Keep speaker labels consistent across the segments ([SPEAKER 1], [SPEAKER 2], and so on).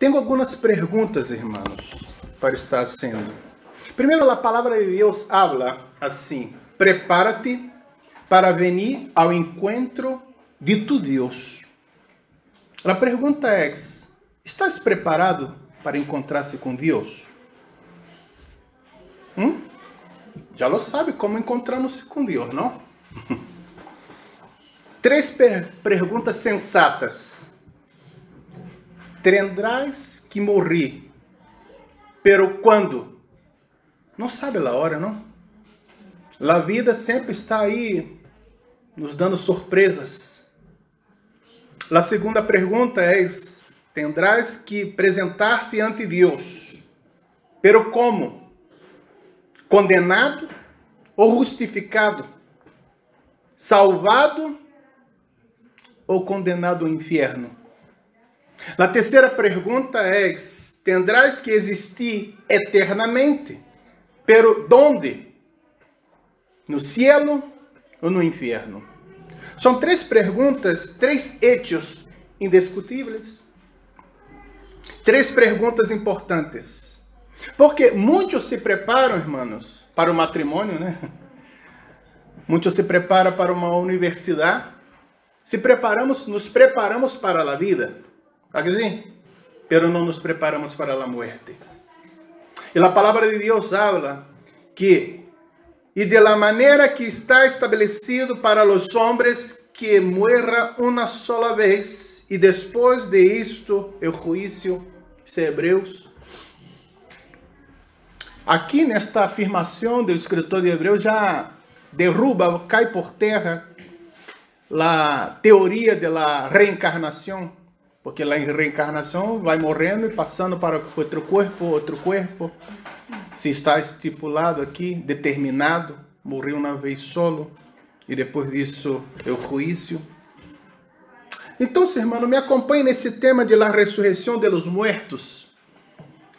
[SPEAKER 1] Tenho algumas perguntas, irmãos, para estar haciendo. Primeiro, a palavra de Deus habla assim: prepara-te para venir ao encontro de tu Deus. A pergunta é: estás preparado para encontrar-se com Deus? Já lo sabe como encontramos com Deus, não? Três perguntas sensatas. Tendrás que morrer, pero quando? Não sabe a hora, não? A vida sempre está aí, nos dando surpresas. A segunda pergunta é: tendrás que apresentar-te ante Deus, pero como? Condenado ou justificado? Salvado ou condenado ao inferno? A terceira pergunta é: tendrás que existir eternamente, pero ¿dónde? No cielo ou no inferno? São três perguntas, três hechos indiscutíveis. Três perguntas importantes. Porque muitos se preparam, irmãos, para o matrimônio, né? Muitos se preparam para uma universidade. Nos preparamos para a vida. ¿A que sim? Pero não nos preparamos para a muerte. E a palavra de Deus habla que e de la maneira que está estabelecido para os homens que muera uma sola vez e depois de isto o juízo. Isso é Hebreus. Aqui nesta afirmação do escritor de Hebreus já derruba, cai por terra a teoria da reencarnação, porque a reencarnação vai morrendo e passando para outro corpo, se está estipulado aqui, determinado, morreu uma vez solo, e depois disso é o juízo. Então, irmão, me acompanhe nesse tema de la ressurreição de los muertos.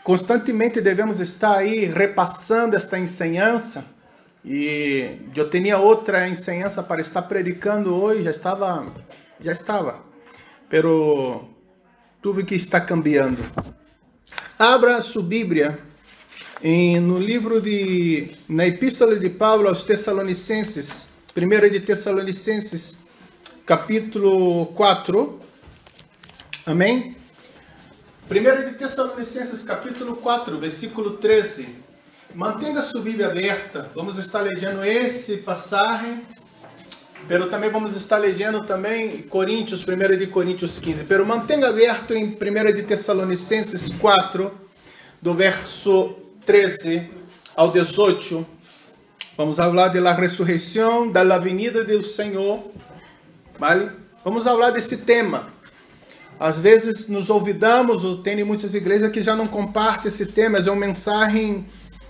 [SPEAKER 1] Constantemente devemos estar aí repassando esta enseñança, e eu tinha outra enseñança para estar predicando hoje, já estava, pero tuve que estar cambiando. Abra sua Bíblia no livro na Epístola de Paulo aos Tessalonicenses, 1 de Tessalonicenses, capítulo 4, amém? 1 de Tessalonicenses, capítulo 4, versículo 13. Mantenha sua Bíblia aberta, vamos estar lendo esse passagem, pero também vamos estar lendo também Coríntios, 1 de Coríntios 15, pero mantenha aberto em 1 de Tessalonicenses 4, do verso 13 ao 18, vamos falar da ressurreição, da venida do Senhor, vale? Vamos falar desse tema. Às vezes nos olvidamos, ou tem muitas igrejas que já não compartilham esse tema, é uma mensagem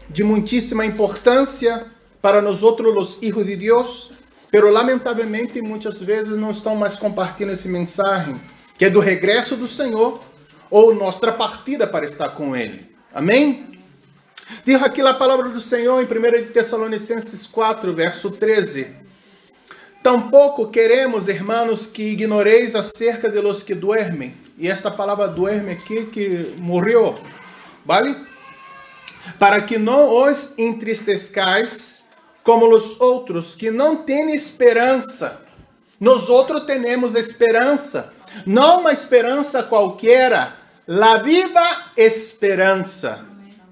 [SPEAKER 1] de muitíssima importância para nós outros, os filhos de Deus, pero lamentavelmente muitas vezes não estão mais compartilhando essa mensagem, que é do regresso do Senhor, ou nossa partida para estar com Ele. Amém? Diz aqui a palavra do Senhor em 1 de Tessalonicenses 4, verso 13. Tampouco queremos, irmãos, que ignoreis acerca de los que duermem. E esta palavra duerme aqui, que morreu, vale? Para que não os entristezcais como os outros, que não têm esperança. Nós outros temos esperança, não uma esperança qualquer, la viva esperança.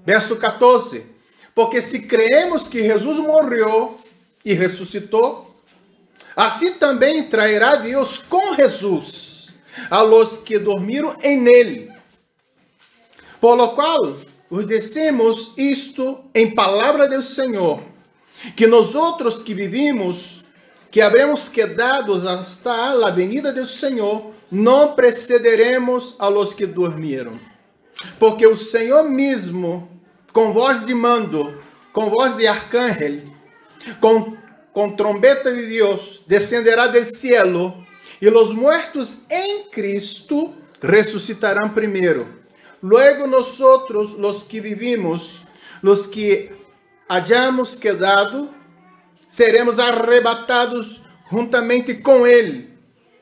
[SPEAKER 1] Verso 14. Porque se creemos que Jesus morreu e ressuscitou, assim também trairá Deus com Jesus a los que dormiram em Ele. Por lo qual, os decimos isto em palavra do Senhor, que nós outros que vivimos, que habremos quedado hasta a venida do Senhor, não precederemos a los que dormiram. Porque o Senhor mesmo, com voz de mando, com voz de arcángel, com trombeta de Deus, descenderá del cielo, e os muertos em Cristo ressuscitarão primeiro. Luego nosotros, los que vivimos, los que hayamos quedado, seremos arrebatados juntamente com Ele,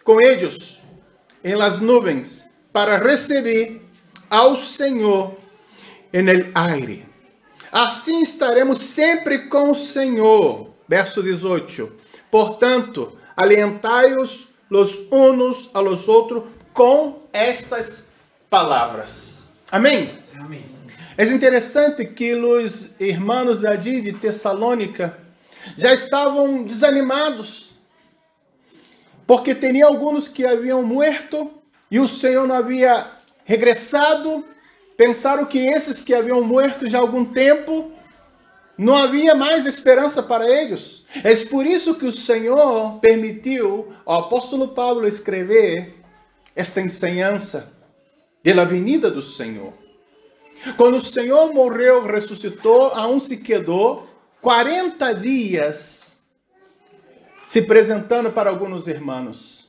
[SPEAKER 1] com eles, em las nuvens, para receber ao Senhor en el aire. Assim estaremos sempre com o Senhor. Verso 18. Portanto, alientai-os los unos a los outros com estas palavras. Amém?
[SPEAKER 2] Amém.
[SPEAKER 1] É interessante que os irmãos de Tessalônica já estavam desanimados, porque tinha alguns que haviam muerto e o Senhor não havia regressado. Pensaram que esses que haviam muerto já há algum tempo, não havia mais esperança para eles. É por isso que o Senhor permitiu ao apóstolo Paulo escrever esta ensinança da vinda do Senhor. Quando o Senhor morreu, ressuscitou, aún se quedou 40 dias se apresentando para alguns irmãos.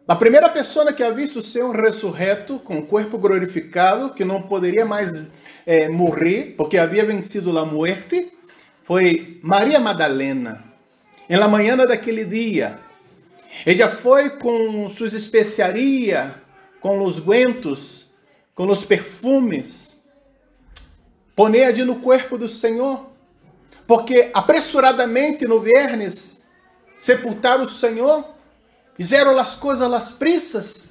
[SPEAKER 1] A primeira pessoa que ha visto o Senhor ressurreto, com o corpo glorificado, que não poderia mais morrer, porque havia vencido a morte, foi Maria Madalena. Em la manhã daquele dia, ela foi com suas especiarias, com os guentos, com os perfumes, poner ali no corpo do Senhor, porque apressuradamente no viernes sepultaram o Senhor, fizeram as coisas às pressas,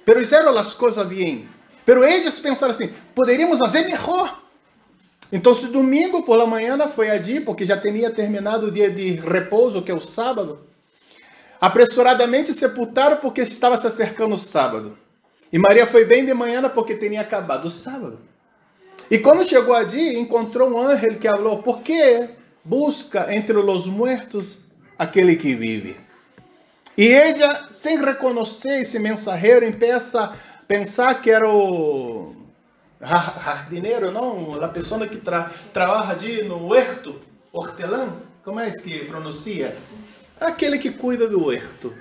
[SPEAKER 1] pero fizeram as coisas bem. Pero eles pensaram assim, poderíamos fazer melhor. Então, domingo por la manhã foi ali, porque já tinha terminado o dia de repouso, que é o sábado. Apressuradamente sepultaram porque estava se acercando o sábado. E Maria foi bem de manhã porque tinha acabado o sábado. E quando chegou ali, encontrou um anjo que falou, por que busca entre os mortos aquele que vive? E ela, sem reconhecer esse mensageiro, começa a pensar que era o jardineiro, não? A pessoa que trabalha ali no huerto, hortelã, como é que pronuncia? Aquele que cuida do huerto.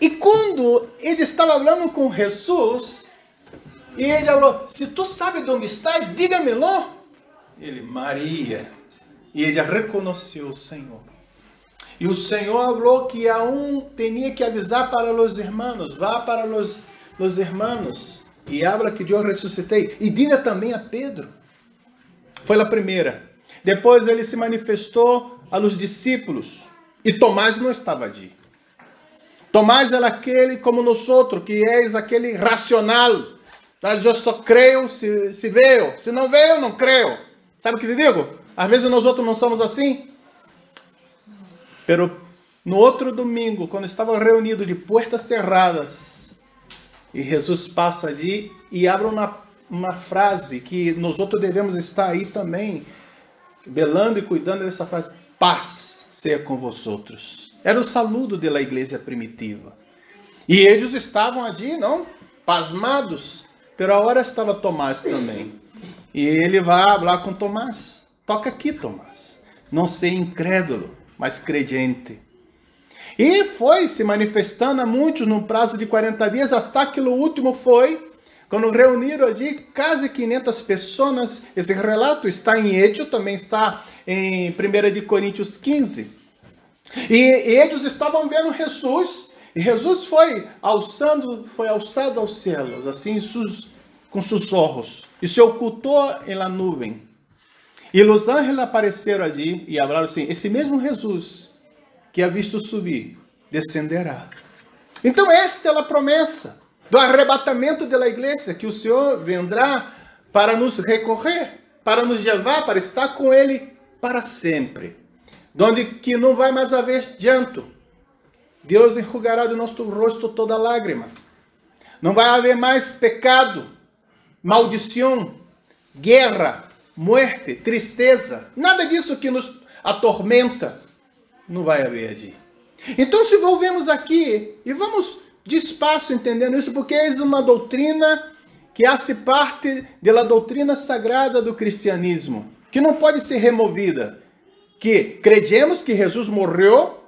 [SPEAKER 1] E quando ele estava falando com Jesus, e ele falou, se tu sabes onde estás, diga-me-lo. Ele, Maria. E ele reconheceu o Senhor. E o Senhor falou que aún tinha que avisar para os irmãos, vá para os irmãos e habla que eu ressuscitei. E diga também a Pedro. Foi a primeira. Depois ele se manifestou a los discípulos. E Tomás não estava ali. Tomás era aquele como nós outros, que é aquele racional. Eu só creio se veio. Se não veio, não creio. Sabe o que te digo? Às vezes nós outros não somos assim. Pero no outro domingo, quando estavam reunidos de portas cerradas, e Jesus passa ali e abre uma frase que nós outros devemos estar aí também, velando e cuidando dessa frase. Paz seja com vosotros. Era o saludo da igreja primitiva. E eles estavam ali, não? Pasmados. Pero a hora estava Tomás também. E ele vai falar com Tomás. Toca aqui, Tomás. Não ser incrédulo, mas credente. E foi se manifestando a muitos no prazo de 40 dias, até que o último foi, quando reuniram ali quase 500 pessoas. Esse relato está em Hechos, também está em 1 de Coríntios 15. E eles estavam vendo Jesus, e Jesus foi alçado aos céus, assim, com seus olhos, e se ocultou em la nuvem. E os anjos apareceram ali e falaram assim, esse mesmo Jesus que ha visto subir, descenderá. Então esta é a promessa do arrebatamento da igreja, que o Senhor vendrá para nos recorrer, para nos levar, para estar com Ele para sempre. Onde que não vai mais haver llanto. Deus enxugará do nosso rosto toda lágrima. Não vai haver mais pecado, maldição, guerra, morte, tristeza. Nada disso que nos atormenta não vai haver ali. Então se volvemos aqui e vamos despacio entendendo isso, porque é uma doutrina que faz parte da doutrina sagrada do cristianismo, que não pode ser removida. Que credemos que Jesus morreu,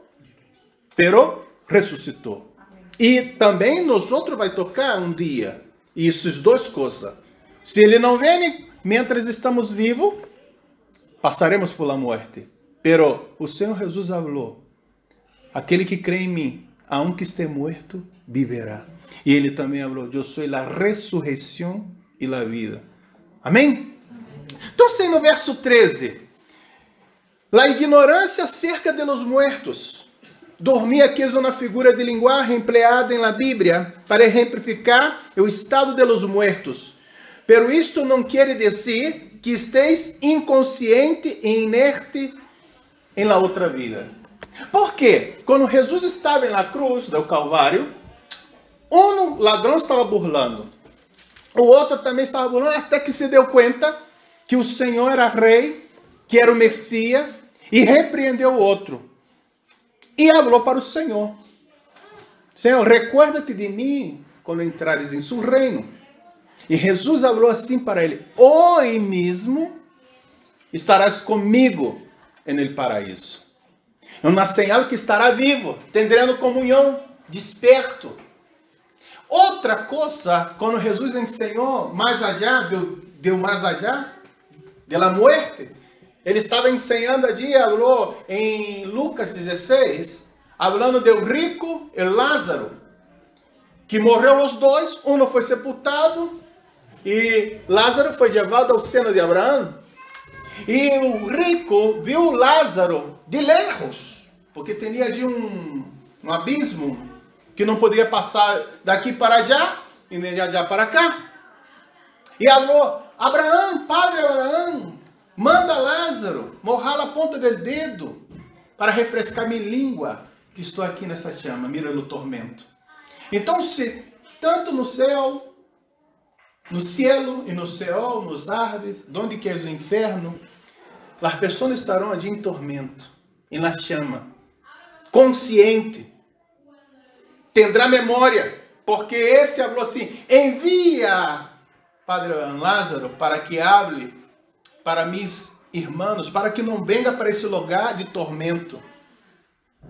[SPEAKER 1] pero ressuscitou. E também nós outros vai tocar um dia. Isso, duas coisas. Se ele não vem, mientras estamos vivos, passaremos por la morte. Pero o Senhor Jesus falou, aquele que crê em mim, aunque esteja morto, viverá. Y Él también habló, yo soy la resurrección y la vida. Amém? Entonces, no verso 13, la ignorancia acerca de los muertos. Dormir aqui é uma figura de linguagem empleada na Bíblia para exemplificar o estado de los muertos. Pero isto não quer dizer que esteis inconsciente e inerte em la outra vida. Por quê? Quando Jesus estava na cruz do Calvário, um ladrão estava burlando, o outro também estava burlando, até que se deu conta que o Senhor era rei, que era o Messias, e repreendeu o outro. E falou para o Senhor: Senhor, recuerda-te de mim quando entrares em seu reino. E Jesus falou assim para ele: hoje mesmo estarás comigo no paraíso. É uma señal que estará vivo, tendrendo comunhão, desperto. Outra coisa, quando Jesus ensinou mais allá, deu mais allá de la muerte, ele estava ensinando ali, falou em Lucas 16, falando do rico e Lázaro, que morreu os dois, um foi sepultado e Lázaro foi levado ao seno de Abraão. E o rico viu Lázaro de lejos, porque tinha ali um abismo que não podia passar daqui para allá e nem de allá para cá. E falou: Abraão, padre Abraão, manda Lázaro morrar na ponta do dedo para refrescar minha língua, que estou aqui nessa chama, mira no tormento. Então, se tanto no céu, no cielo e no céu, nos árvores, onde que é o inferno, as pessoas estarão ali em tormento, e na chama, consciente, tendrá memória, porque esse falou assim: envia Padre Lázaro para que hable para mis irmãos, para que não venga para esse lugar de tormento.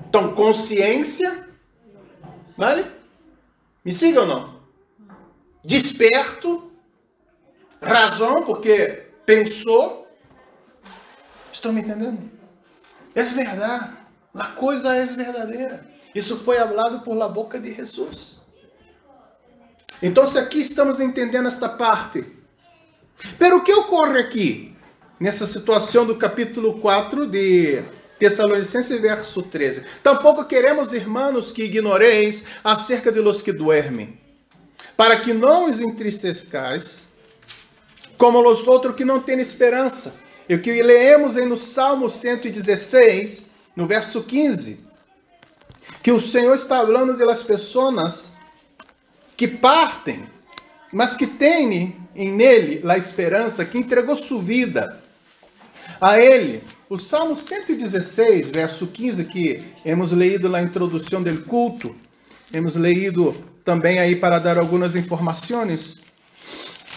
[SPEAKER 1] Então, consciência, vale? Me siga ou não? Desperto, razão, porque pensou. Estão me entendendo? É verdade, a coisa é verdadeira. Isso foi falado por la boca de Jesus. Então, aqui estamos entendendo esta parte. Pero o que ocorre aqui? Nessa situação do capítulo 4 de Tessalonicenses, verso 13. Tampouco queremos, irmãos, que ignoreis acerca de los que duermem, para que não os entristezcais, como os outros que não têm esperança. E o que leemos no Salmo 116, no verso 15, que o Senhor está falando das pessoas que partem, mas que têm nele a esperança, que entregou sua vida a Ele. O Salmo 116, verso 15, que hemos leído na introdução do culto, hemos leído também aí para dar algumas informações.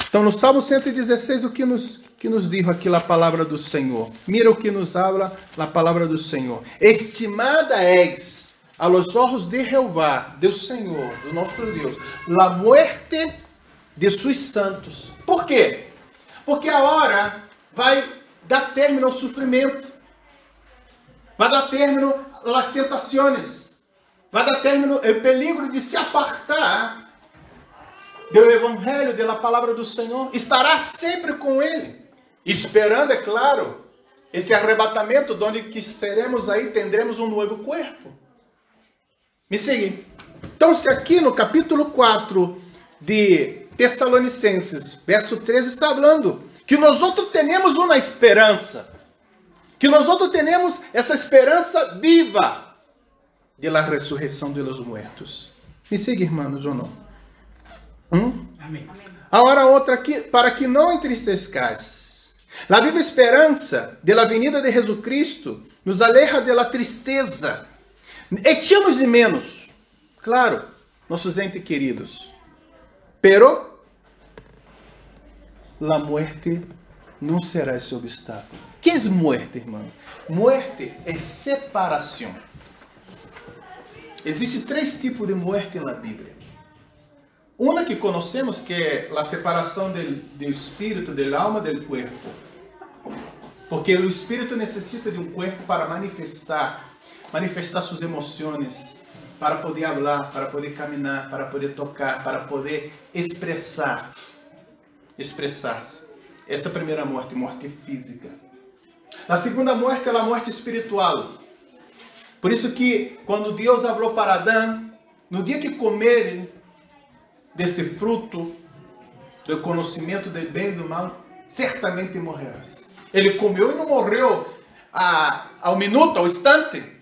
[SPEAKER 1] Então, no Salmo 116, o que nos diz aqui a palavra do Senhor? Mira o que nos habla a palavra do Senhor. Estimada és a los ojos de Jehová, do Senhor, do nosso Deus, la muerte de sus santos. Por quê? Porque a hora vai dar término ao sofrimento, vai dar término às tentações, vai dar término ao peligro de se apartar do Evangelho, da palavra do Senhor. Estará sempre com Ele, esperando, é claro, esse arrebatamento, onde que seremos aí, teremos um novo corpo. Me siga. Então, se aqui no capítulo 4 de Tessalonicenses, verso 13, está falando que nós outros temos uma esperança, que nós outros temos essa esperança viva de la ressurreição de los muertos. Me siga, irmãos, ou não?
[SPEAKER 2] Amém.
[SPEAKER 1] Agora outra aqui, para que não entristezcais. La viva esperança de la venida de Jesus Cristo nos aleja de la tristeza. Echamos de menos, claro, nossos entes queridos, pero la muerte não será esse obstáculo. Que é muerte, irmão? Muerte é separação. Existem 3 tipos de muerte na Bíblia. Uma que conhecemos, que é a separação do espírito, da alma, do corpo. Porque o espírito necessita de um corpo para manifestar suas emoções, para poder falar, para poder caminhar, para poder tocar, para poder expressar-se. Essa é a primeira morte, morte física. A segunda morte é a morte espiritual. Por isso que quando Deus falou para Adão, no dia que comerem desse fruto do conhecimento do bem e do mal, certamente morrerás. Ele comeu e não morreu ao minuto, ao instante,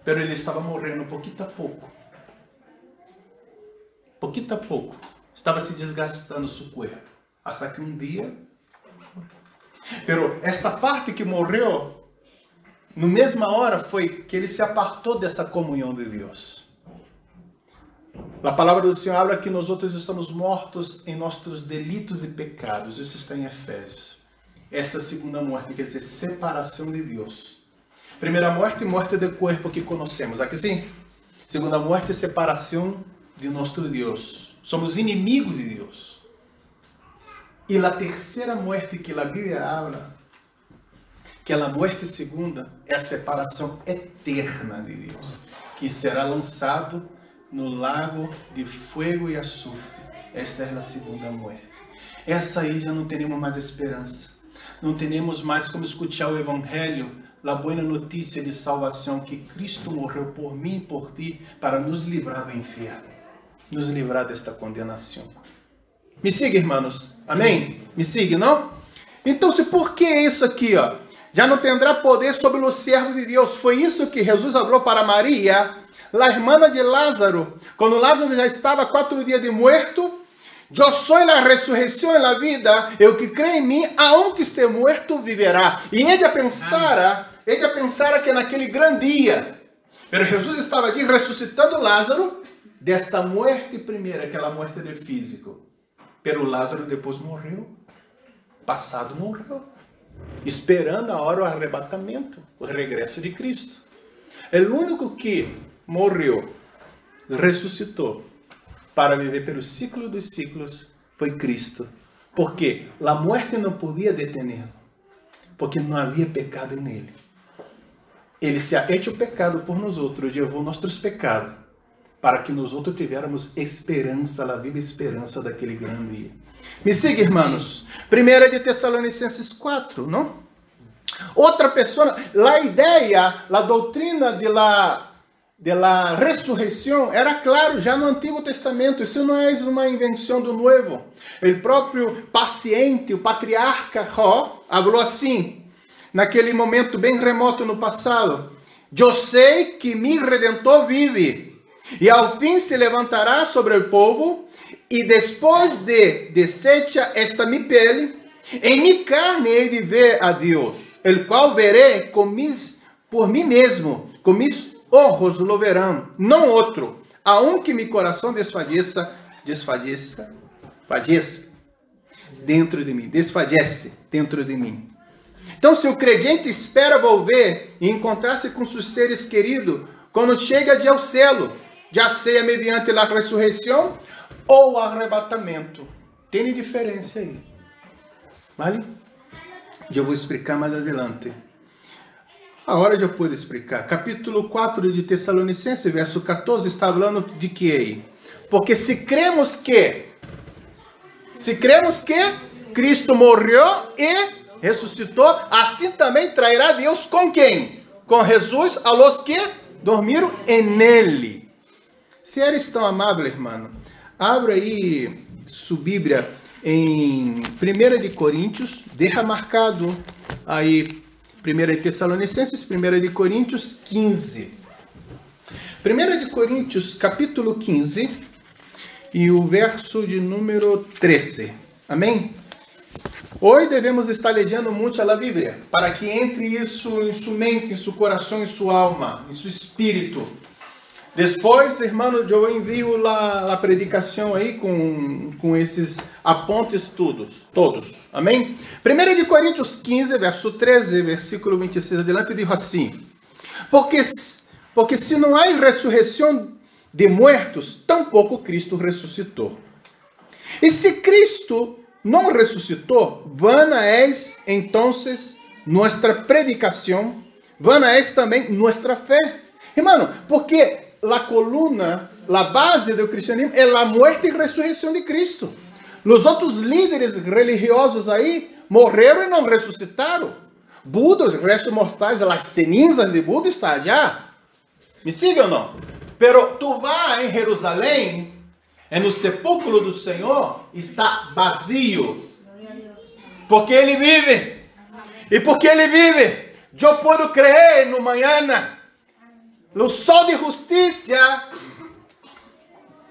[SPEAKER 1] mas ele estava morrendo pouquinho a pouco. Pouquinho a pouco. Estava se desgastando seu corpo. Até que um dia... Pero esta parte que morreu, na mesma hora, foi que ele se apartou dessa comunhão de Deus. A palavra do Senhor habla que nós outros estamos mortos em nossos delitos e pecados. Isso está em Efésios. Essa segunda morte quer dizer separação de Deus. Primeira morte, morte do corpo que conhecemos. Aqui sim. Segunda morte, separação de nosso Deus. Somos inimigos de Deus. E a terceira morte que a Bíblia habla, que é a morte segunda, é a separação eterna de Deus, que será lançado no lago de fogo e açúcar. Esta é a segunda morte. Essa aí já não teremos mais esperança. Não teremos mais como escutar o Evangelho, a boa notícia de salvação, que Cristo morreu por mim e por ti, para nos livrar do inferno, nos livrar desta condenação. Me siga, irmãos? Amém? Me siga, não? Então, por que isso aqui, ó? Já não terá poder sobre o servo de Deus. Foi isso que Jesus falou para Maria, a irmã de Lázaro, quando Lázaro já estava 4 dias de morto. Eu sou a ressurreição e a vida, eu que crê em mim, aunque esteja morto, viverá. E ela pensara que naquele grande dia, mas Jesus estava aqui ressuscitando Lázaro desta morte primeira, aquela morte de físico. Pero Lázaro depois morreu, passado morreu, esperando a hora do arrebatamento, o regresso de Cristo. O único que morreu, ressuscitou, para viver pelo ciclo dos ciclos, foi Cristo. Porque a morte não podia deter-lo, porque não havia pecado nele. Ele se ha hecho pecado por nós outros, levou nossos pecados, para que nós outros tivéssemos esperança, a viva esperança daquele grande dia. Me siga, irmãos. 1 de Tessalonicenses 4, não? Outra pessoa, a ideia, a doutrina de la ressurreição era claro já no Antigo Testamento. Isso não é uma invenção do Novo. O próprio paciente, o patriarca Jó, falou assim, naquele momento bem remoto no passado: eu sei que meu Redentor vive, e ao fim se levantará sobre o povo, e depois de deshecha esta minha pele, em minha carne hei de ver a Deus, el qual verei por mim mesmo, com mis ojos lo verão, não outro, aunque meu coração desfalleça dentro de mim, desfalece dentro de mim. Então, se o crente espera volver e encontrar-se com seus seres queridos, quando chega ao céu, já seja mediante a ressurreição ou o arrebatamento, tem diferença aí, vale? Eu vou explicar mais adiante. A hora de eu poder explicar. Capítulo 4 de Tessalonicenses, verso 14, está falando de que aí? Porque se cremos que Cristo morreu e ressuscitou, assim também trairá Deus com quem? Com Jesus a los que dormiram en ele. Se eres tão amável, irmão, abra aí sua Bíblia em 1 de Coríntios, deixa marcado aí 1 de Tessalonicenses, 1 de Coríntios 15. 1 de Coríntios, capítulo 15, e o verso de número 13. Amém? Hoje devemos estar lendo muito a Bíblia, para que entre isso em sua mente, em seu coração, em sua alma, em seu espírito. Depois, irmão, eu envio a predicação aí com esses apontes todos. Amém? 1 de Coríntios 15, verso 13, versículo 26 adiante, diz assim: porque se não há ressurreição de mortos, tampouco Cristo ressuscitou. E se Cristo não ressuscitou, vana es entonces nuestra predicação, vana es também nuestra fé. Irmão, porque a coluna, a base do cristianismo é a morte e ressurreição de Cristo. Os outros líderes religiosos aí morreram e não ressuscitaram. Buda, os restos mortais, as cenizas de Buda estão allá. Me siga ou não? Pero tu vai em Jerusalém, no sepulcro do Senhor, está vazio. Porque Ele vive. E porque Ele vive, eu posso crer no mañana. O sol de justiça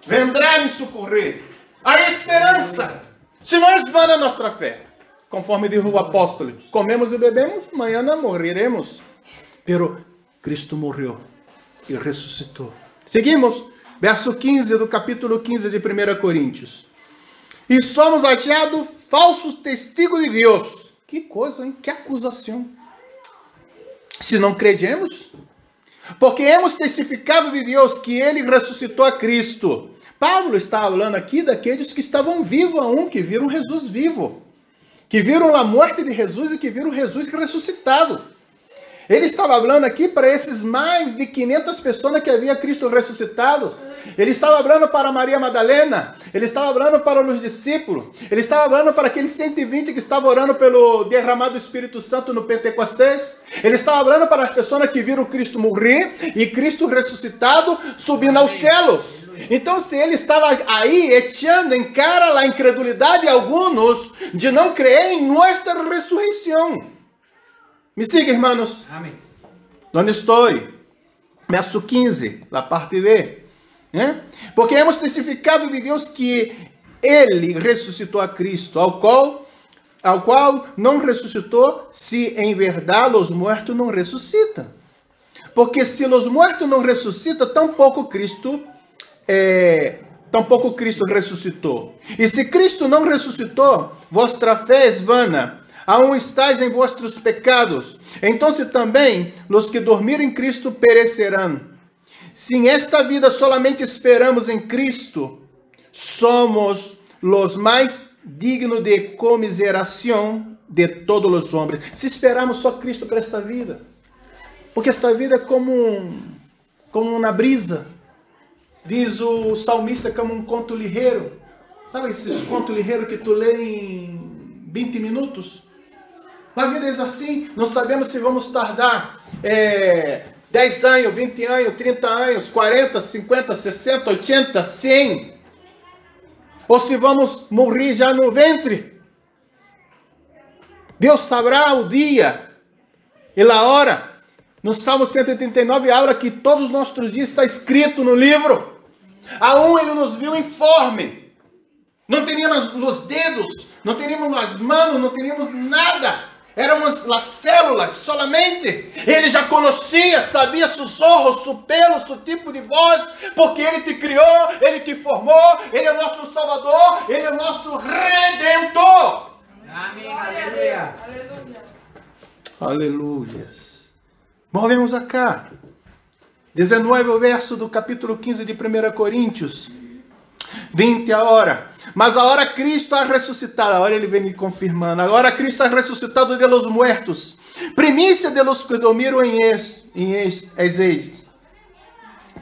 [SPEAKER 1] vendrá me socorrer. Há esperança. Se nós vamos a nossa fé, conforme diz o apóstolo, comemos e bebemos, amanhã morreremos. Pero Cristo morreu e ressuscitou. Seguimos, verso 15 do capítulo 15 de 1 Coríntios. E somos achados falsos testigos de Deus. Que coisa, hein? Que acusação. Se não credemos, porque hemos testificado de Deus que Ele ressuscitou a Cristo. Paulo está falando aqui daqueles que estavam vivos que viram Jesus vivo. Que viram a morte de Jesus e que viram Jesus ressuscitado. Ele estava falando aqui para esses mais de 500 pessoas que havia Cristo ressuscitado. Ele estava falando para Maria Madalena. Ele estava falando para os discípulos. Ele estava falando para aqueles 120 que estavam orando pelo derramado do Espírito Santo no Pentecostés. Ele estava falando para as pessoas que viram Cristo morrer e Cristo ressuscitado subindo aos céus. Então, se ele estava aí echando em cara a incredulidade de alguns de não crer em nossa ressurreição. Me siga, irmãos.
[SPEAKER 2] Amém.
[SPEAKER 1] Onde estou? Verso 15, a parte B. Porque hemos testificado de Deus que Ele ressuscitou a Cristo, ao qual não ressuscitou, se em verdade os mortos não ressuscitam. Porque se os mortos não ressuscitam, tampouco Cristo ressuscitou. E se Cristo não ressuscitou, vossa fé é vana, aún estáis em vossos pecados. Então também os que dormiram em Cristo perecerão. Se em esta vida solamente esperamos em Cristo, somos os mais dignos de comiseração de todos os homens. Se esperamos só Cristo para esta vida, porque esta vida é como uma brisa. Diz o salmista, como um conto ligeiro. Sabe esses contos ligeiros que tu lê em 20 minutos? A vida é assim, não sabemos se vamos tardar 10 anos, 20 anos, 30 anos, 40, 50, 60, 80, 100. Ou se vamos morrer já no ventre. Deus saberá o dia e a hora. No Salmo 139, habla que todos os nossos dias está escrito no livro. Aún Ele nos viu informe. Não teríamos os dedos, não teríamos as mãos, não teríamos nada. Éramos as células solamente. Ele já conhecia, sabia seus olhos, seu pelo, seu tipo de voz, porque Ele te criou, Ele te formou, Ele é o nosso Salvador, Ele é o nosso Redentor.
[SPEAKER 2] Amém, aleluia.
[SPEAKER 1] Aleluia. Volvemos acá. 19 o verso do capítulo 15 de 1 Coríntios. 20 a hora. Mas a hora Cristo ha ressuscitado. Agora ele vem confirmando. Agora Cristo ha ressuscitado de los muertos. Primícia de los que dormiram es ellos.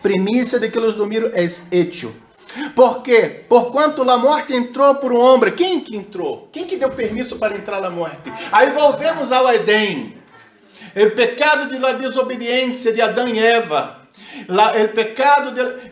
[SPEAKER 1] Primícia de que los dormiram es hecho. Por quê? Porquanto a morte entrou por um homem. Quem que entrou? Quem que deu permisso para entrar a morte? Aí volvemos ao Edém. O pecado de la desobediência de Adão e Eva.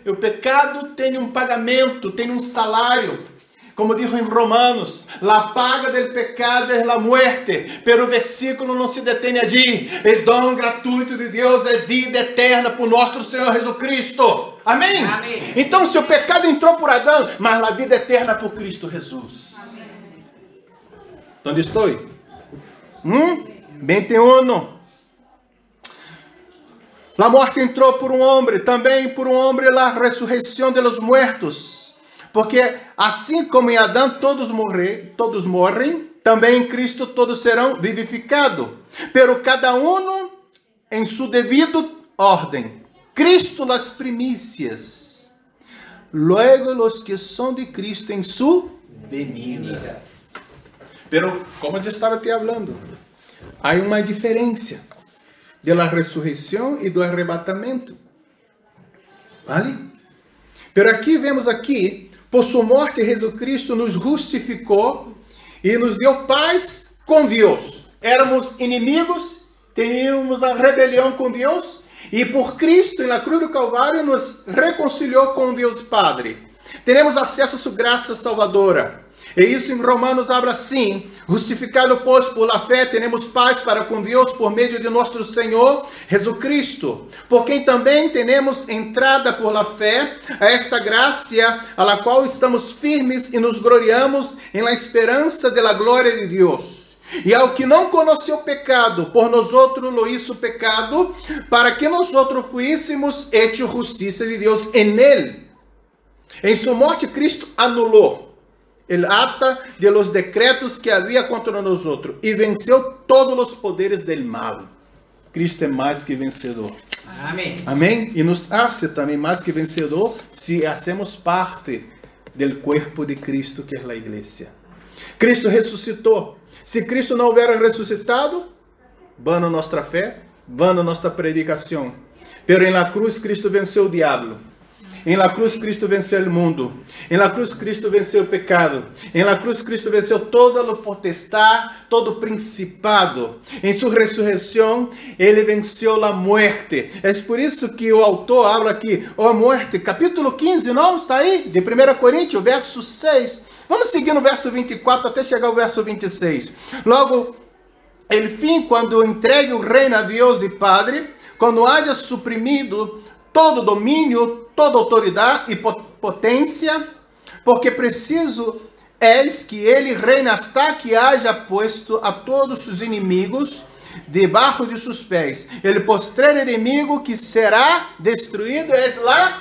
[SPEAKER 1] O pecado tem um pagamento, tem um salário. Como diz em Romanos, a paga do pecado é a muerte. Pero o versículo não se detém allí. O dom gratuito de Deus é vida eterna por nosso Senhor Jesus Cristo. Amém?
[SPEAKER 2] Amém.
[SPEAKER 1] Então, se o pecado entrou por Adão, mas a vida eterna por Cristo Jesus.
[SPEAKER 2] Amém.
[SPEAKER 1] Onde estou? 21. A morte entrou por um homem, também por um homem a ressurreição de los muertos. Porque assim como em Adão todos morrem, também em Cristo todos serão vivificados. Pero cada um em su devido ordem. Cristo las primícias, luego los que são de Cristo em su venida. Pero como eu estava te falando, há uma diferença de la ressurreição e do arrebatamento. Vale? Pero aqui vemos aqui, por sua morte, Jesus Cristo nos justificou e nos deu paz com Deus. Éramos inimigos, tínhamos a rebelião com Deus, e por Cristo, na cruz do Calvário, nos reconciliou com Deus Padre. Temos acesso a sua graça salvadora. E isso em Romanos habla assim: justificado, pois, por la fé, temos paz para com Deus por meio de nosso Senhor Jesus Cristo, por quem também temos entrada por la fé a esta graça, a la qual estamos firmes e nos gloriamos em la esperança de la glória de Deus. E ao que não conheceu pecado, por nós outros lo hizo pecado, para que nós outros fuíssemos hecho justiça de Deus em ele. Em sua morte, Cristo anulou el acta de los decretos que havia contra nosotros e venceu todos os poderes del mal. Cristo é mais que vencedor.
[SPEAKER 2] Amém.
[SPEAKER 1] Amém? E nos hace também mais que vencedor se hacemos parte del cuerpo de Cristo, que é a igreja. Cristo ressuscitou. Se Cristo não houvera ressuscitado, vana nossa fé, vana nossa predicação. Pero em la cruz Cristo venceu o diabo. Em la cruz Cristo venceu o mundo. Em la cruz Cristo venceu o pecado. Em la cruz Cristo venceu toda a potestade, todo o principado. Em sua ressurreição, ele venceu a morte. É por isso que o autor habla aqui, ó morte, capítulo 15, não? Está aí? De 1 Coríntios, verso 6. Vamos seguir no verso 24 até chegar ao verso 26. Logo, el fim, quando entregue o reino a Deus e Padre, quando haja suprimido todo domínio, toda autoridade e potência, porque preciso és que ele reine hasta que haja posto a todos os inimigos debaixo de seus pés. Ele postreiro inimigo que será destruído es lá.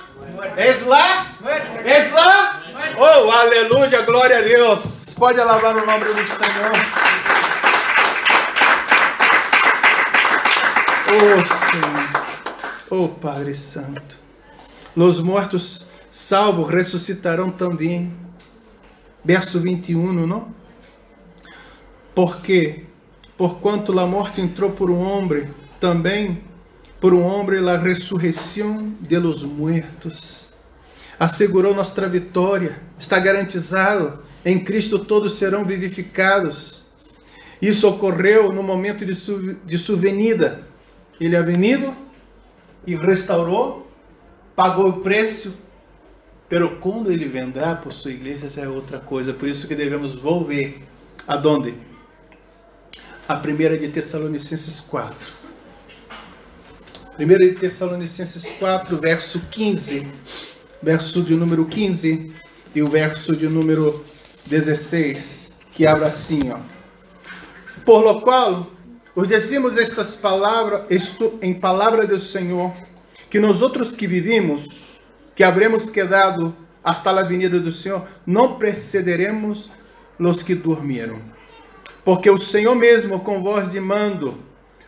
[SPEAKER 1] Oh, aleluia, glória a Deus. Pode alabar o nome do Senhor. Oh, Senhor. Oh, Padre Santo, os mortos salvos ressuscitarão também. Verso 21, não? Porque, porquanto a morte entrou por um homem, também por um homem a ressurreição de los muertos. Assegurou nossa vitória, está garantizado. Em Cristo todos serão vivificados. Isso ocorreu no momento de sua venida. Ele é venido e restaurou, pagou o preço, pero quando ele vendrá por sua igreja, essa é outra coisa. Por isso que devemos volver aonde? A 1 de Tessalonicenses 4. 1 de Tessalonicenses 4, verso 15, verso de número 15 e o verso de número 16, que abre assim, ó. Por lo qual os decimos estas palavras, em palavra do Senhor, que nós outros que vivimos, que habremos quedado hasta a venida do Senhor, não precederemos los que dormiram. Porque o Senhor mesmo, com voz de mando,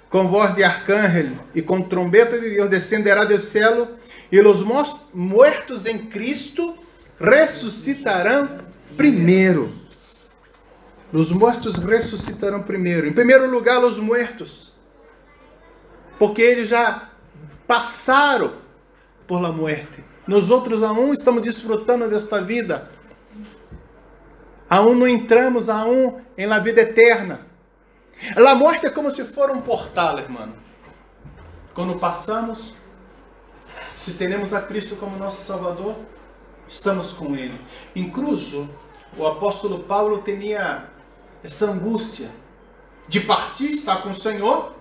[SPEAKER 1] com voz de arcángel e com trombeta de Deus, descenderá do céu, e os mortos em Cristo ressuscitarão primeiro. Os mortos ressuscitarão primeiro. Em primeiro lugar, os mortos. Porque eles já passaram por la muerte. Nós outros aún estamos desfrutando desta vida. Aún não entramos aún em la vida eterna. A morte é como se for um portal, irmão. Quando passamos, se temos a Cristo como nosso Salvador, estamos com Ele. Incluso, o apóstolo Paulo tinha essa angústia de partir, estar com o Senhor,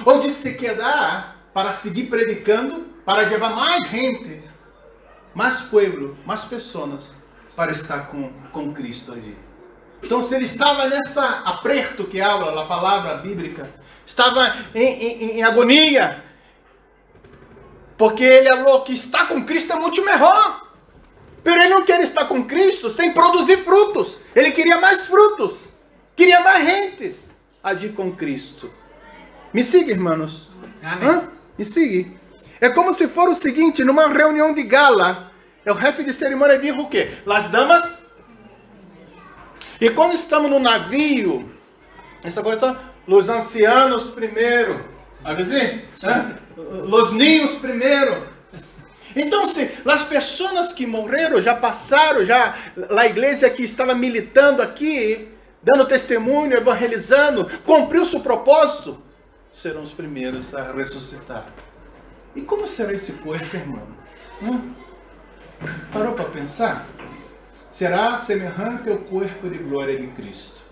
[SPEAKER 1] ou de se quedar para seguir predicando, para levar mais gente, mais povo, mais pessoas para estar com Cristo ali. Então, se ele estava nesta aperto que habla a palavra bíblica, estava em agonia, porque ele falou que estar com Cristo é muito melhor. Mas ele não quer estar com Cristo sem produzir frutos. Ele queria mais frutos. Queria mais gente agir com Cristo. Me siga, irmãos.
[SPEAKER 2] Amém.
[SPEAKER 1] Me siga. É como se for o seguinte, numa reunião de gala, o chefe de cerimônia diz o quê? Las damas. E quando estamos no navio, essa coisa, os ancianos primeiro. Assim? Os ninhos primeiro. Então, se as pessoas que morreram já passaram, já a igreja que estava militando aqui, dando testemunho, evangelizando, cumpriu seu propósito, serão os primeiros a ressuscitar. E como será esse corpo, irmão? Parou para pensar? Será semelhante ao corpo de glória de Cristo.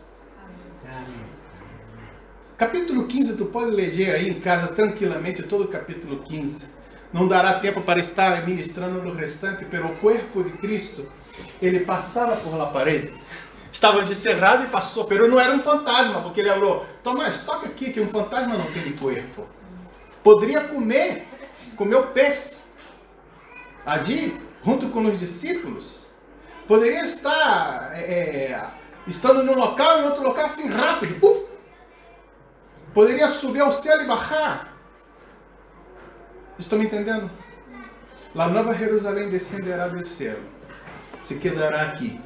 [SPEAKER 1] Capítulo 15, tu pode ler aí em casa tranquilamente todo o capítulo 15. Não dará tempo para estar ministrando no restante, pero o corpo de Cristo, ele passava por la parede. Estava descerrado e passou, pero não era um fantasma, porque ele falou, Tomás, toca aqui que um fantasma não tem corpo. Poderia comer o pés ali, junto com os discípulos. Poderia estar estando num local e em outro local assim rápido. Puf! Poderia subir ao céu e baixar. Estão me entendendo? A nova Jerusalém descenderá do céu. Se quedará aqui.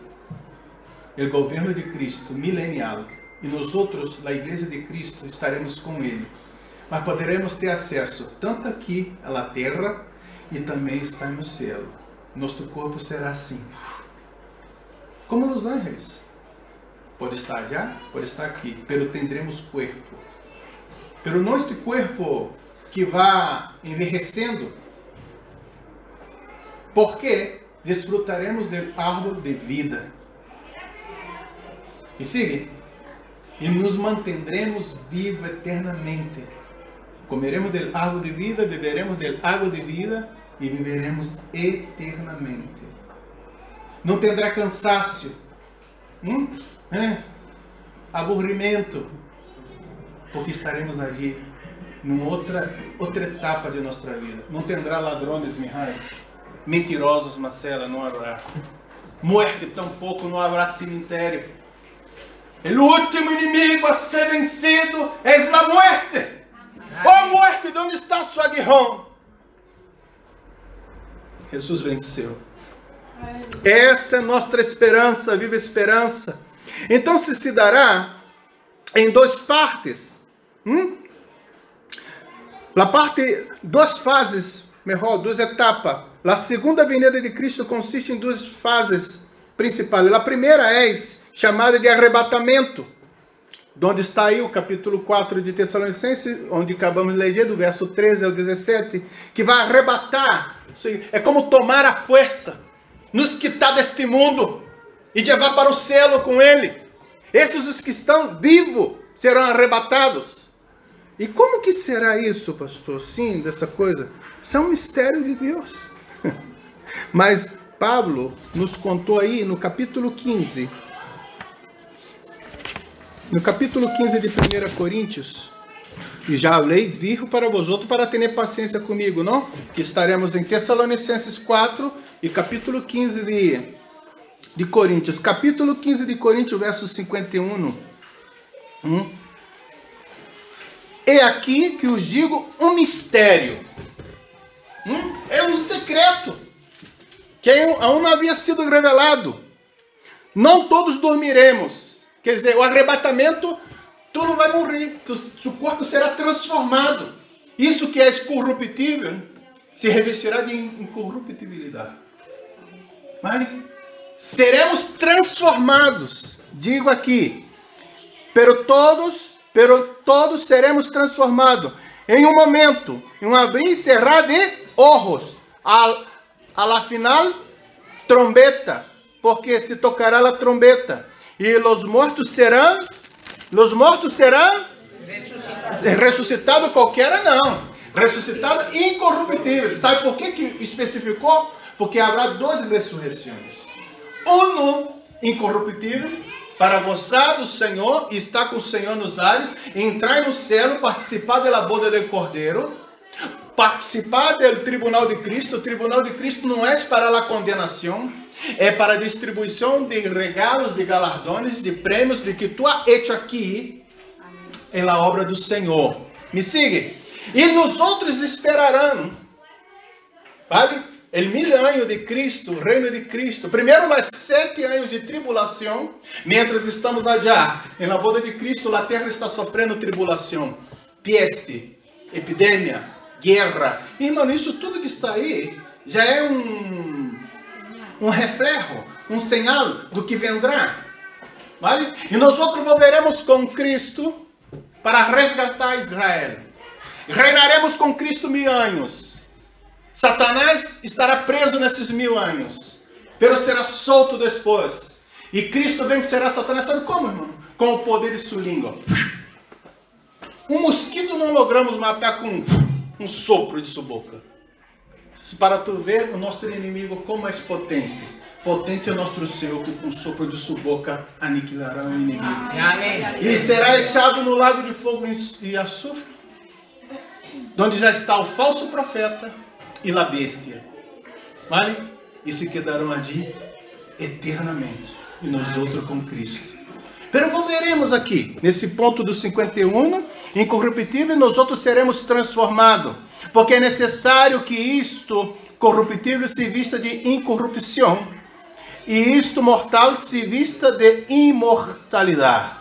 [SPEAKER 1] O governo de Cristo milenial. E nós outros, a igreja de Cristo, estaremos com ele. Mas poderemos ter acesso tanto aqui à terra e também estar no céu. Nosso corpo será assim. Como os ángeles. Pode estar já, pode estar aqui. Pero tendremos corpo. Pero nosso corpo que vai envelhecendo, porque desfrutaremos do árvore de vida. E siga. E nos mantendremos vivos eternamente. Comeremos do árvore de vida, beberemos do água de vida e viveremos eternamente. Não terá cansaço, aburrimento, porque estaremos ali numa outra etapa de nossa vida. Não terá ladrões, Mihai, mentirosos, Marcela, não haverá. Morte tampouco, não haverá cemitério. O último inimigo a ser vencido é a morte. Oh morte, de onde está seu aguijón? Jesus venceu. Essa é nossa esperança, viva esperança. Então se dará em duas partes. Duas fases, melhor, duas etapas. A segunda vinda de Cristo consiste em duas fases principais. A primeira é chamada de arrebatamento, onde está aí o capítulo 4 de Tessalonicenses, onde acabamos de ler, do verso 13 ao 17, que vai arrebatar, é como tomar a força, nos quitar deste mundo e levar para o céu com ele. Esses os que estão vivos serão arrebatados. E como que será isso, pastor? Sim, dessa coisa. Isso é um mistério de Deus. Mas Pablo nos contou aí no capítulo 15. No capítulo 15 de 1 Coríntios, e já lei, digo para vosotros para ter paciência comigo, não? Que estaremos em Tessalonicenses 4 e capítulo 15 de Coríntios. Capítulo 15 de Coríntios, verso 51. É aqui que os digo um mistério. É um secreto que ainda não havia sido revelado. Não todos dormiremos. Quer dizer, o arrebatamento, tu não vai morrer, seu corpo será transformado. Isso que é corruptível se revestirá de incorruptibilidade. Mas seremos transformados, digo aqui, pero todos seremos transformados em um momento, em um abrir e cerrar de olhos, a la final, trombeta, porque se tocará a trombeta. E os mortos serão ressuscitados qualquer não, ressuscitado incorruptível. Sabe por que especificou? Porque haverá duas ressurreições. Um incorruptível, para gozar do Senhor e estar com o Senhor nos ares, entrar no céu, participar da boda do Cordeiro, participar do tribunal de Cristo. O tribunal de Cristo não é para a condenação, é para a distribuição de regalos, de galardões, de prêmios, de que tu has hecho aqui em la obra do Senhor. Me siga? E nos outros esperarão, sabe? O 1000 anos de Cristo, o reino de Cristo. Primeiro, os 7 anos de tribulação, mientras estamos allá, em la boda de Cristo, a terra está sofrendo tribulação, peste, epidemia, guerra. Irmão, isso tudo que está aí já é um reflejo, um sinal do que vendrá. Vale? E nós volveremos com Cristo para resgatar Israel. Reinaremos com Cristo 1000 anos. Satanás estará preso nesses 1000 anos, pero será solto depois. E Cristo vencerá Satanás, sabe como, irmão? Com o poder de sua língua. Um mosquito não logramos matar com um sopro de sua boca. Para tu ver o nosso inimigo como é potente. Potente é o nosso Senhor, que com o sopro de sua boca aniquilará o inimigo. Amém. E será echado no lago de fogo e açúcar, onde já está o falso profeta e a bestia. Vale? E se quedarão ali eternamente. E nós outros com Cristo. Pero volveremos aqui, nesse ponto do 51, incorruptível, e nós outros seremos transformados. Porque é necessário que isto corruptível se vista de incorrupção, e isto mortal se vista de imortalidade.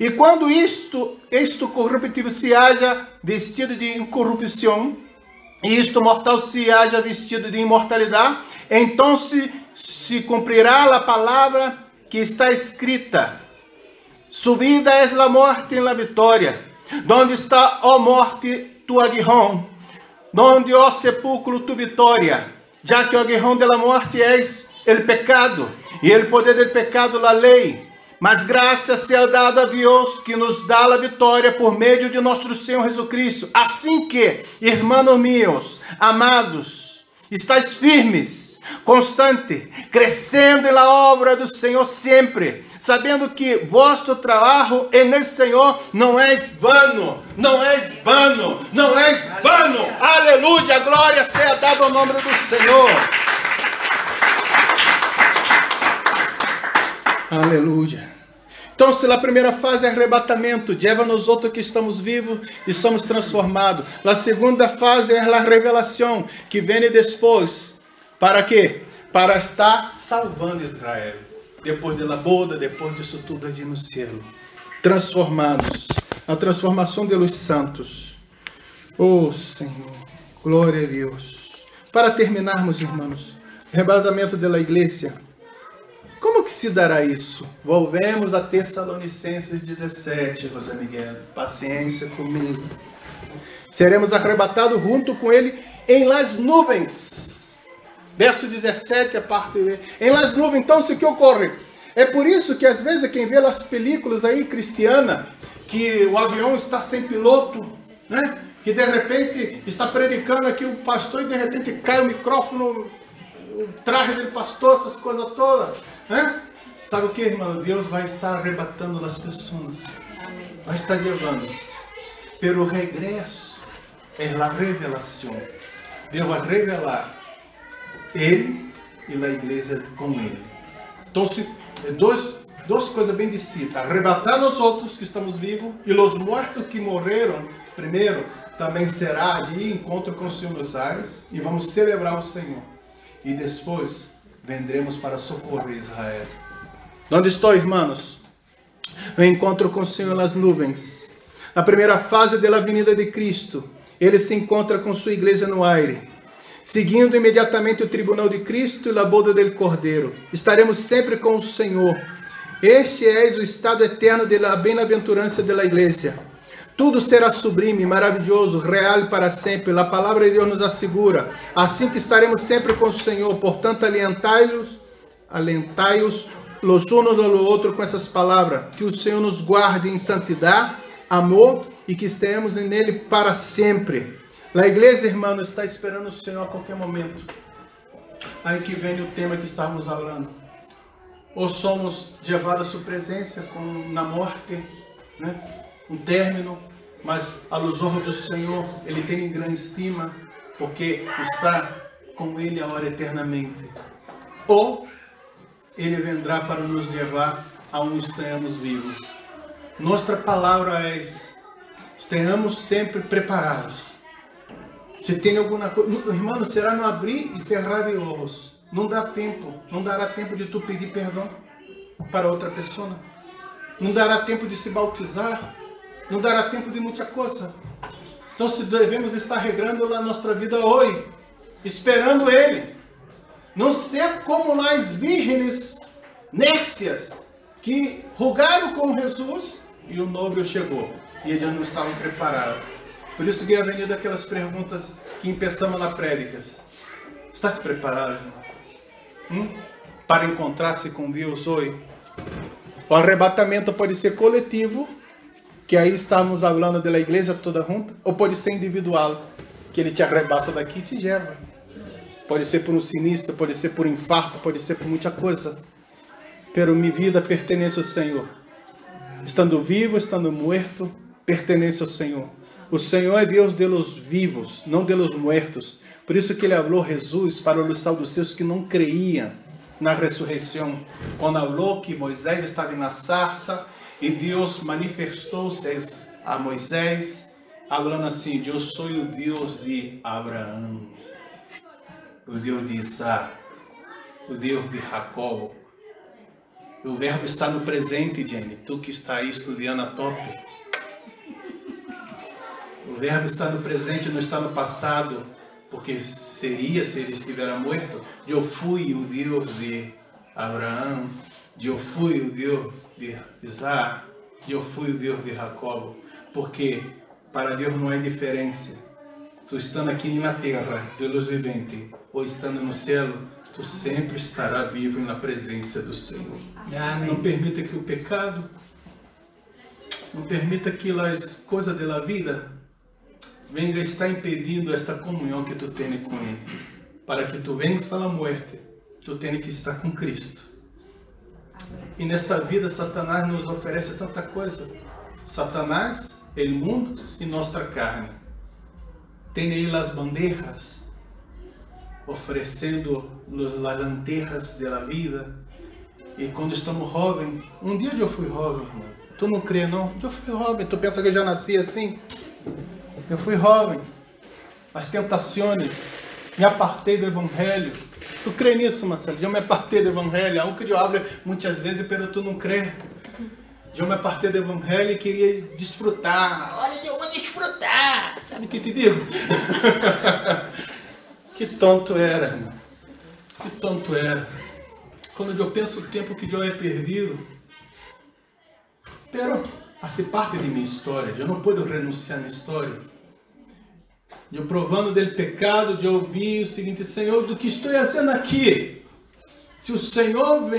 [SPEAKER 1] E quando isto corruptível se haja vestido de incorrupção, e isto mortal se haja vestido de imortalidade, então se cumprirá a palavra que está escrita: subida es la morte en la vitória, donde está, ó morte, tu aguijón, donde, ó sepulcro, tu vitória, já que o aguijón de la morte es el pecado, e el poder del pecado la lei. Mas graças seja dada a Deus que nos dá a vitória por meio de nosso Senhor Jesus Cristo. Assim que, irmãos meus, amados, estáis firmes, constante, crescendo na obra do Senhor sempre, sabendo que vosso trabalho no Senhor não é vano, não é vano, não é vano. Aleluia, glória seja dada ao nome do Senhor. Aleluia. Então, se a primeira fase é arrebatamento, leva nos outros que estamos vivos e somos transformados. A segunda fase é a revelação, que vem depois. Para quê? Para estar salvando Israel. Depois da boda, depois disso tudo ali no céu. Transformados. A transformação de los santos. Oh, Senhor. Glória a Deus. Para terminarmos, irmãos, arrebatamento da igreja. Como que se dará isso? Volvemos a Tessalonicenses 17, José Miguel. Paciência comigo. Seremos arrebatados junto com ele em las nuvens. Verso 17, a parte B. Em las nuvens. Então, o que ocorre? É por isso que às vezes quem vê as películas aí cristianas, que o avião está sem piloto, né? Que de repente está predicando aqui o pastor e de repente cai o microfone, o traje do pastor, essas coisas todas. Né? Sabe o que, irmão? Deus vai estar arrebatando as pessoas. Vai estar levando. Pero o regresso é a revelação. Deus vai revelar ele e a igreja com ele. Então, duas coisas bem distintas. Arrebatar nós outros que estamos vivos e os mortos que morreram primeiro também será de encontro com o Senhor nos ares e vamos celebrar o Senhor. E depois vendremos para socorrer Israel. Onde estou, irmãos? Eu encontro com o Senhor nas nuvens. Na primeira fase da vinda de Cristo, ele se encontra com sua igreja no aire, seguindo imediatamente o tribunal de Cristo e a boda do Cordeiro. Estaremos sempre com o Senhor. Este é o estado eterno da bem-aventurança da igreja. Tudo será sublime, maravilhoso, real para sempre. A palavra de Deus nos assegura. Assim que estaremos sempre com o Senhor. Portanto, alentai-os los unos do outro com essas palavras. Que o Senhor nos guarde em santidade, amor e que estejamos nele para sempre. A igreja, irmão, está esperando o Senhor a qualquer momento. Aí que vem o tema que estávamos falando. Ou somos levados à sua presença na morte, né? Um término, mas a luz do Senhor, Ele tem em grande estima, porque está com Ele agora eternamente. Ou Ele vendrá para nos levar aonde estejamos vivos. Nossa palavra é: estejamos sempre preparados. Se tem alguma coisa, irmão, será no abrir e cerrar de olhos. Não dá tempo, não dará tempo de tu pedir perdão para outra pessoa. Não dará tempo de se bautizar. Não dará tempo de muita coisa. Então, se devemos estar regrando a nossa vida hoje, esperando Ele. Não ser como nós vírgenes nércias que rogaram com Jesus e o noivo chegou e eles não estavam preparados. Por isso que é venido aquelas perguntas que começamos na prédica. Está se preparado, irmão? Para encontrar-se com Deus hoje? O arrebatamento pode ser coletivo, que aí estamos falando da igreja toda junta, ou pode ser individual, que ele te arrebata daqui e te leva. Pode ser por um sinistro, pode ser por um infarto, pode ser por muita coisa. Pero minha vida pertence ao Senhor. Estando vivo, estando morto, pertence ao Senhor. O Senhor é Deus de los vivos, não de los muertos. Por isso que ele falou Jesus para os saduceus que não creiam na ressurreição. Quando falou que Moisés estava na sarça e Deus manifestou-se a Moisés, falando assim: eu sou o Deus de Abraão, o Deus de Isaac, o Deus de Jacó. O verbo está no presente, Jenny. Tu que está aí estudando a top. O verbo está no presente, não está no passado. Porque seria se ele estivesse morto. Eu fui o Deus de Abraão. Eu fui o Deus de Isaac. Eu fui o Deus de Jacó. Porque para Deus não há diferença. Tu estando aqui na terra, Deus vivente, ou estando no céu, tu sempre estará vivo na presença do Senhor. Amém. Não permita que o pecado, não permita que as coisas da vida venga estar impedindo esta comunhão que tu tens com Ele. Para que tu vença a morte, tu tens que estar com Cristo. E nesta vida, Satanás nos oferece tanta coisa. Satanás, o mundo e nossa carne. Tem aí as bandejas, oferecendo as lanternas da vida. E quando estamos jovens, um dia eu fui jovem, irmão. Tu não crê não? Eu fui jovem. Tu pensa que eu já nasci assim? Eu fui jovem. As tentações, me apartei do Evangelho. Tu crê nisso, Marcelo? Eu me apartei do Evangelho. Algo que eu hablo muitas vezes, pero tu não crê. Eu me apartei do Evangelho e queria desfrutar. Olha, eu vou desfrutar. Sabe o que te digo? Que tonto era, irmão. Que tonto era. Quando eu penso o tempo que eu he perdido. Pero, faz parte de minha história. Eu não posso renunciar à minha história. Eu provando do pecado, eu ouvi o seguinte: Senhor, do que estou fazendo aqui? Se o Senhor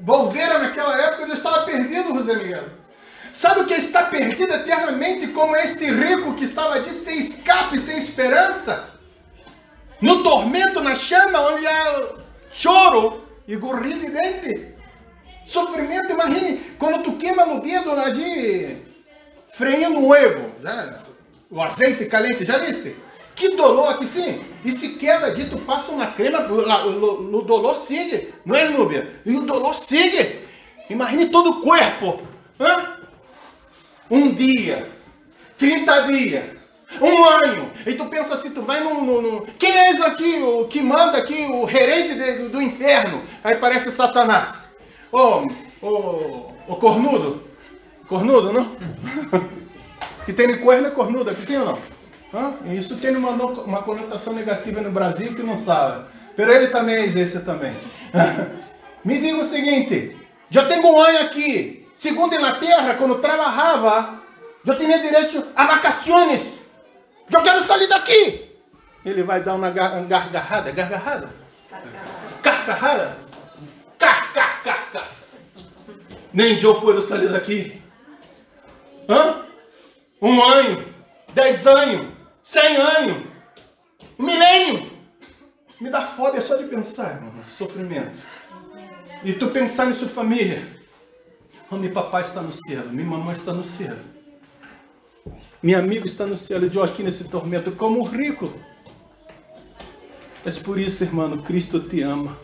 [SPEAKER 1] volver naquela época, eu estava perdido, José Miguel. Sabe o que está perdido eternamente, como este rico que estava ali sem escape, sem esperança? No tormento, na chama, onde há choro e gorrinho de dente. Sofrimento, imagine, quando tu queima no dedo lá de freando um ovo, já, o azeite caliente, já viste? Que dolor aqui sim. E se queda ali, tu passa uma crema, o dolor sigue, não é, Núbia? E o dolor sigue. Imagine todo o corpo. Hã? Um dia, 30 dias, um ano. E tu pensa assim, tu vai no... Quem é esse aqui, o que manda aqui, o gerente do inferno? Aí parece Satanás. Ô cornudo. Cornudo, não? Que tem corno é cornudo aqui, sim ou não? Isso tem uma conotação negativa no Brasil que não sabe. Pero ele também é esse também. Me diga o seguinte: eu tenho um ano aqui. Segundo na terra, quando trabalhava, eu tinha direito a vacações. Eu quero sair daqui. Ele vai dar uma gargarrada. Gargarrada? Carcarrada? Car. Nem eu posso sair daqui. Um ano, 10 anos, 100 anos, um milênio. Me dá foda só de pensar, irmão, sofrimento. E tu pensar em sua família. Meu papai está no céu, minha mamãe está no céu. Meu amigo está no céu, eu aqui nesse tormento como um rico. Mas por isso, irmão, Cristo te ama.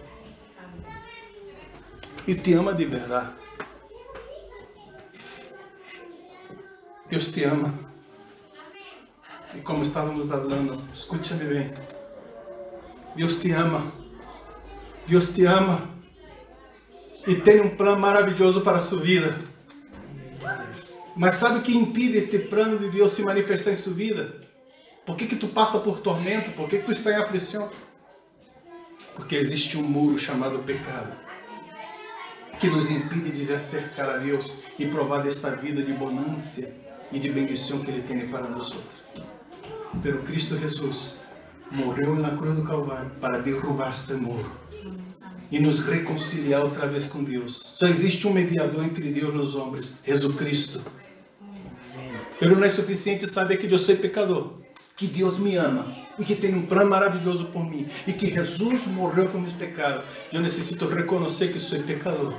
[SPEAKER 1] E te ama de verdade. Deus te ama. E como estávamos falando, escute-me bem. Deus te ama. Deus te ama. E tem um plano maravilhoso para a sua vida. Mas sabe o que impede este plano de Deus se manifestar em sua vida? Por que tu passa por tormento? Por que tu está em aflição? Porque existe um muro chamado pecado, que nos impede de acercar a Deus e provar desta vida de bonança e de bendição que Ele tem para nós outros. Pero Cristo Jesus morreu na cruz do Calvário para derrubar este muro e nos reconciliar outra vez com Deus. Só existe um mediador entre Deus e os homens, Jesus Cristo. Pero não é suficiente saber que eu sou pecador, que Deus me ama e que tem um plano maravilhoso por mim e que Jesus morreu por meus pecados. Eu necessito reconhecer que sou pecador.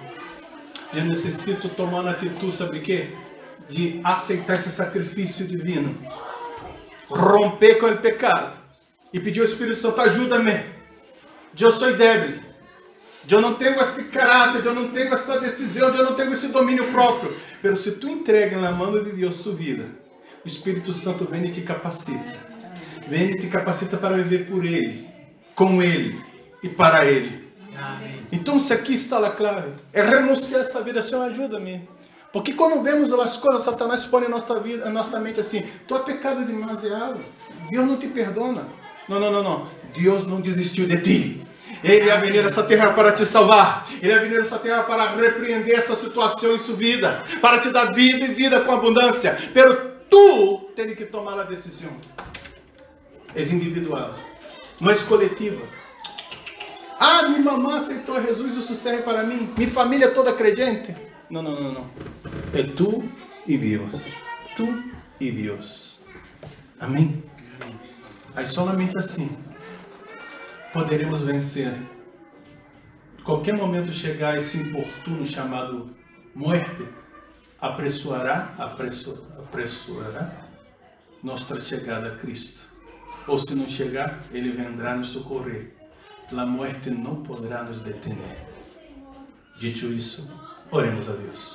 [SPEAKER 1] Eu necessito tomar uma atitude, sabe o quê? De aceitar esse sacrifício divino, romper com o pecado e pedir ao Espírito Santo, ajuda-me. Eu sou débil. Eu não tenho esse caráter, eu não tenho essa decisão, eu não tenho esse domínio próprio. Mas se tu entrega na mão de Deus sua vida, o Espírito Santo vem e te capacita. Vem e te capacita para viver por Ele, com Ele e para Ele. Amém. Então, se aqui está a clave, é renunciar a esta vida. Senhor, ajuda-me. Porque quando vemos as coisas, Satanás põe em nossa mente assim, tu é pecado demasiado, Deus não te perdona. Não. Deus não desistiu de ti. Ele ia vir nessa terra para te salvar. Ele ia vir nessa terra para repreender essa situação em sua vida, para te dar vida e vida com abundância. Pero tu tem que tomar a decisão. É individual, não é coletiva. Ah, minha mamãe aceitou Jesus, isso serve para mim. Minha família é toda crente. Não. É tu e Deus. Tu e Deus. Amém? Aí somente assim poderemos vencer. Qualquer momento chegar esse importuno chamado morte, apressurará nossa chegada a Cristo. Ou se não chegar, Ele vendrá nos socorrer. A morte não poderá nos detener. Dito isso, oremos a Deus.